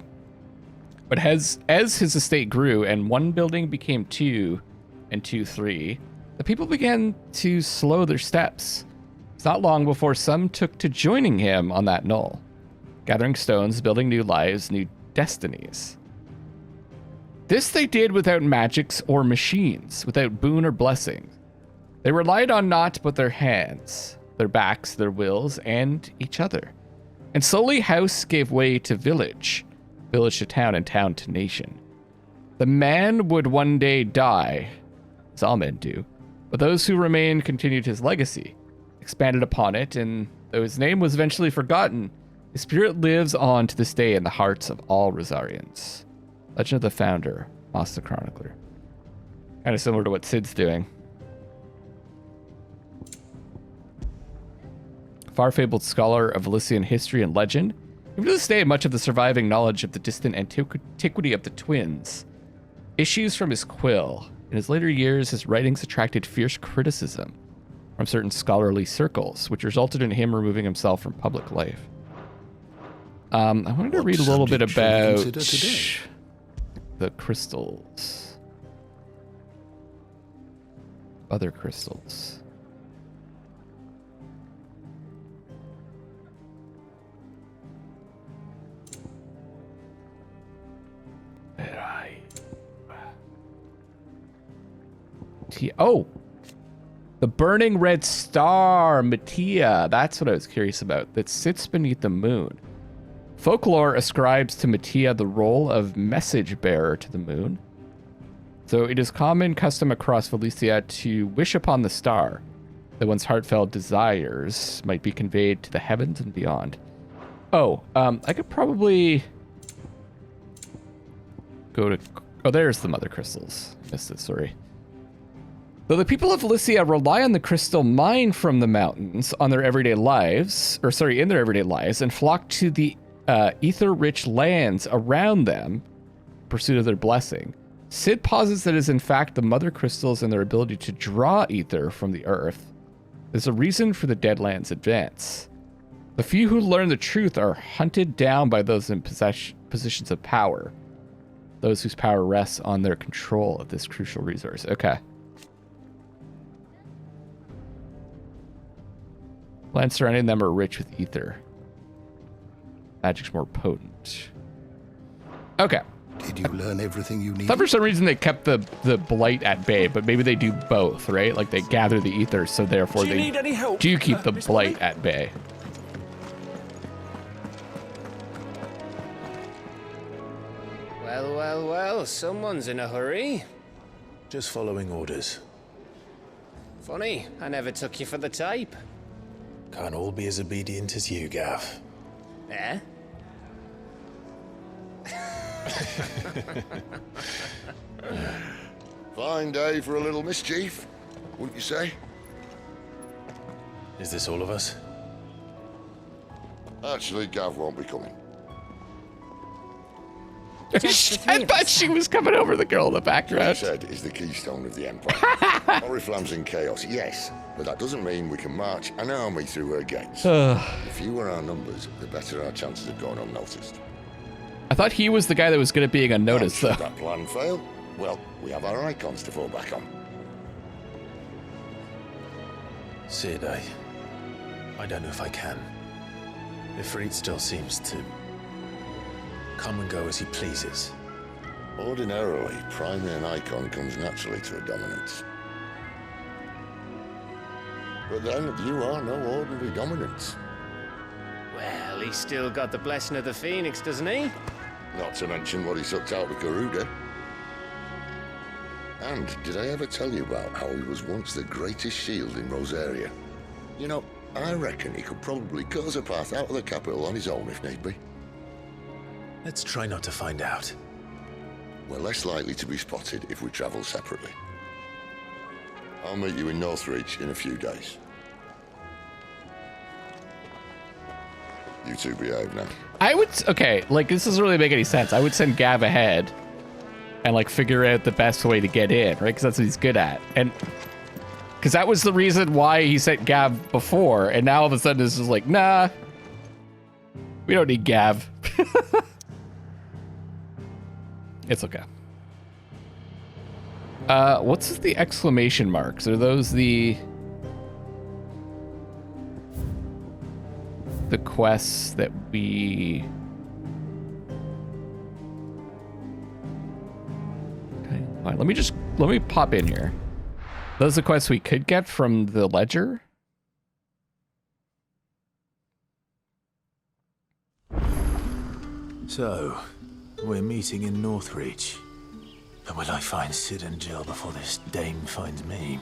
But as his estate grew and one building became 2 and 2 3, the people began to slow their steps. It's not long before some took to joining him on that knoll, gathering stones, building new lives, new destinies. This they did without magics or machines, without boon or blessing. They relied on naught but their hands, their backs, their wills, and each other. And slowly house gave way to village, village to town, and town to nation. The man would one day die, as all men do, but those who remained continued his legacy, expanded upon it, and though his name was eventually forgotten, his spirit lives on to this day in the hearts of all Rosarians. Legend of the Founder, Moss the Chronicler. Kind of similar to what Sid's doing. Far-fabled scholar of Elysian history and legend, even to this day, much of the surviving knowledge of the distant antiquity of the twins issues from his quill. In his later years, his writings attracted fierce criticism from certain scholarly circles, which resulted in him removing himself from public life. I wanted to read a little bit about the crystals. Other crystals. Oh, the burning red star, Mattia. That's what I was curious about. That sits beneath the moon. Folklore ascribes to Mattia the role of message bearer to the moon. So it is common custom across Valencia to wish upon the star that one's heartfelt desires might be conveyed to the heavens and beyond. Oh, I could probably go to... Oh, there's the Mothercrystals. Missed it, sorry. Though the people of Valencia rely on the crystal mined from the mountains on their everyday lives, in their everyday lives, and flock to the ether-rich lands around them in pursuit of their blessing, Sid posits that it is in fact the Mothercrystals and their ability to draw ether from the earth. There's a reason for the Deadlands advance. The few who learn the truth are hunted down by those in positions of power, those whose power rests on their control of this crucial resource. Okay. Lands surrounding them are rich with ether. Magic's more potent. Okay. Did you learn everything you I needed? thought for some reason they kept the blight at bay, but maybe they do both, right? Like they gather the ether, so therefore Do you they need any help, do keep the blight at bay. Well, well, well, someone's in a hurry. Just following orders. Funny, I never took you for the type. Can't all be as obedient as you, Gav. Eh? Fine day for a little mischief, wouldn't you say? Is this all of us? Actually, Gav won't be coming. I thought she was coming over, the girl in the background. Said is the keystone of the Empire. Oriflamme's in chaos, yes, but that doesn't mean we can march an army through her gates. The fewer our numbers, the better our chances of going unnoticed. I thought he was the guy that was good at being unnoticed, though. Should that plan fail, well, we have our icons to fall back on. Sid, I don't know if I can. Ifrit still seems to come and go as he pleases. Ordinarily, priming an icon comes naturally to a dominance. But then you are no ordinary dominance. Well, he's still got the blessing of the Phoenix, doesn't he? Not to mention what he sucked out of Garuda. And did I ever tell you about how he was once the greatest shield in Rosaria? You know, I reckon he could probably cut us a path out of the capital on his own if need be. Let's try not to find out. We're less likely to be spotted if we travel separately. I'll meet you in Northreach in a few days. You two behave now. I would, okay, like this doesn't really make any sense. I would send Gav ahead and like figure out the best way to get in, right? Because that's what he's good at. And Because that was the reason why he sent Gav before, and now all of a sudden this is like, nah, we don't need Gav. It's okay. What's the exclamation marks? Are those the quests that we... Okay, fine. Let me pop in here. Those are the quests we could get from the ledger. So, we're meeting in Northreach. But will I find Sid and Jill before this dame finds me?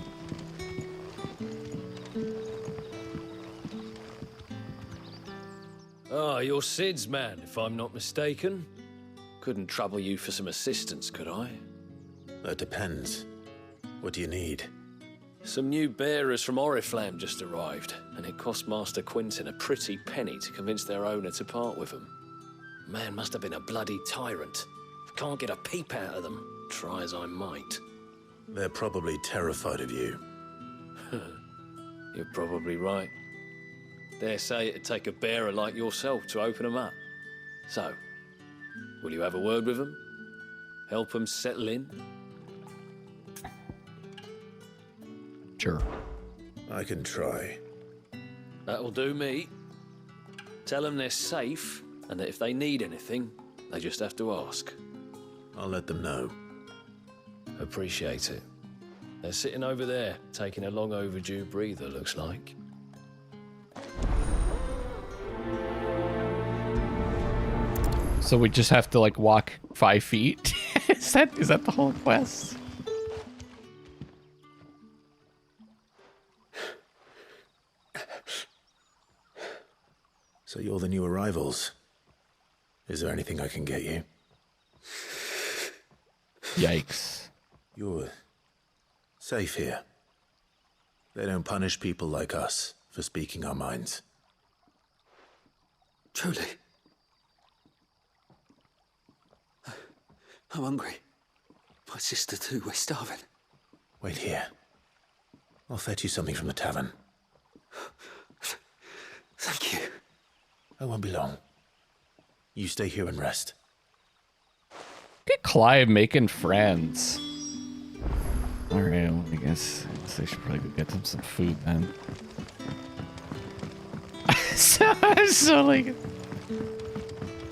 Ah, you're Sid's man, if I'm not mistaken. Couldn't trouble you for some assistance, could I? That depends. What do you need? Some new bearers from Oriflamme just arrived, and it cost Master Quinton a pretty penny to convince their owner to part with them. Man must have been a bloody tyrant. Can't get a peep out of them, try as I might. They're probably terrified of you. You're probably right. Dare say it'd take a bearer like yourself to open them up. So, will you have a word with them? Help them settle in? Sure. I can try. That'll do me. Tell them they're safe, and that if they need anything, they just have to ask. I'll let them know. Appreciate it. They're sitting over there, taking a long overdue breather, looks like. So we just have to like walk 5 feet? Is that the whole quest? So you're the new arrivals. Is there anything I can get you? Yikes. You're safe here. They don't punish people like us for speaking our minds. Truly. I'm hungry. My sister too, we're starving. Wait here. I'll fetch you something from the tavern. Thank you. I won't be long. You stay here and rest. Look at Clive making friends. Alright, well, I guess I should probably go get them some food then. so like...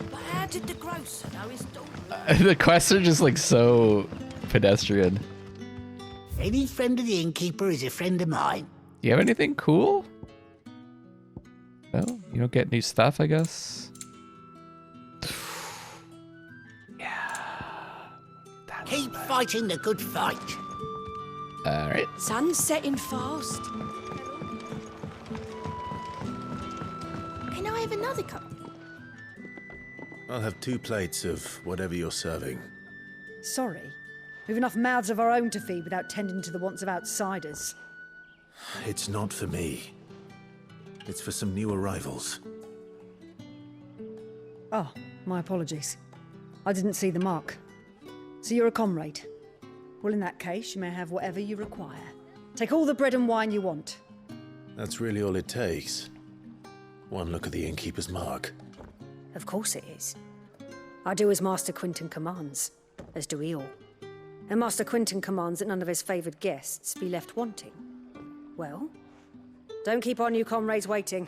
But how did the grocer know his daughter? The quests are just like so pedestrian. Any friend of the innkeeper is a friend of mine. Do you have anything cool? No? You don't get new stuff, I guess? Keep fighting the good fight. Alright. Sun's setting fast. Can I have another cup? I'll have 2 plates of whatever you're serving. Sorry. We've enough mouths of our own to feed without tending to the wants of outsiders. It's not for me. It's for some new arrivals. Oh, my apologies. I didn't see the mark. So you're a comrade? Well, in that case, you may have whatever you require. Take all the bread and wine you want. That's really all it takes. One look at the innkeeper's mark. Of course it is. I do as Master Quinton commands, as do we all. And Master Quinton commands that none of his favoured guests be left wanting. Well, don't keep our new comrades waiting.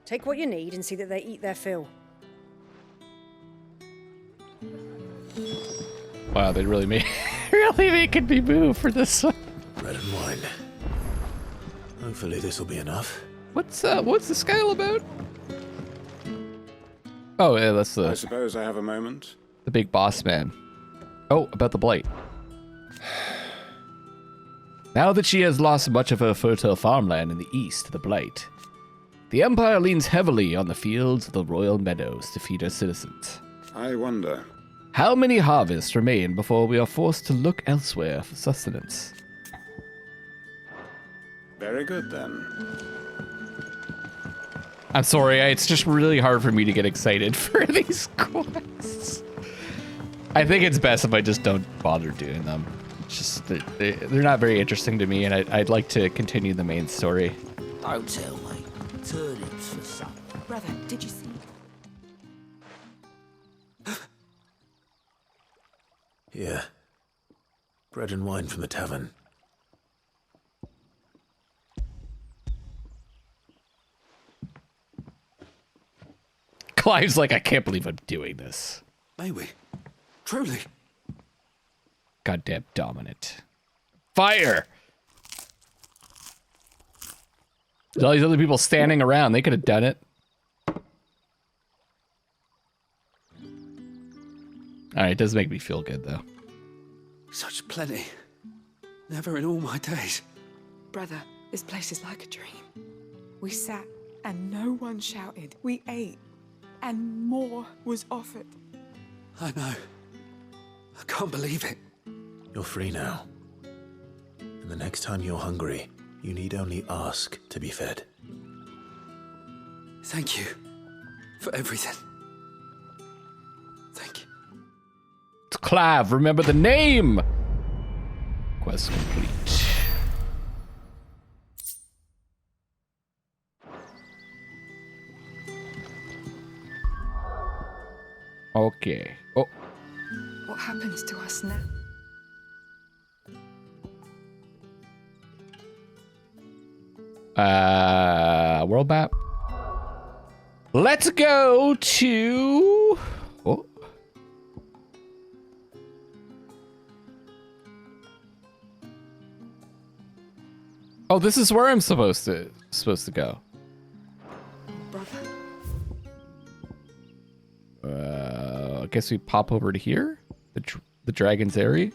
Take what you need and see that they eat their fill. Wow, they really making me move for this one. Bread and wine. Hopefully this will be enough. What's the scale about? Oh, yeah, that's I suppose I have a moment. the big boss man. Oh, about the blight. Now that she has lost much of her fertile farmland in the east to the blight, the Empire leans heavily on the fields of the royal meadows to feed her citizens. I wonder. How many harvests remain before we are forced to look elsewhere for sustenance? Very good, then. I'm sorry, it's just really hard for me to get excited for these quests. I think it's best if I just don't bother doing them. It's just they're not very interesting to me, and I'd like to continue the main story. Don't tell me. Turnips for supper. Brother, did you see? Yeah. Bread and wine from the tavern. Clive's like, I can't believe I'm doing this. May we? Truly? Goddamn dominant. Fire! There's all these other people standing around. They could have done it. Alright, it does make me feel good, though. Such plenty. Never in all my days. Brother, this place is like a dream. We sat and no one shouted. We ate and more was offered. I know. I can't believe it. You're free now. And the next time you're hungry, you need only ask to be fed. Thank you for everything. Thank you. It's Clive, remember the name! Quest complete. Okay. Oh. What happens to us now? World map. Let's go to... Oh. Oh, this is where I'm supposed to go. I guess we pop over to here, the dragon's area.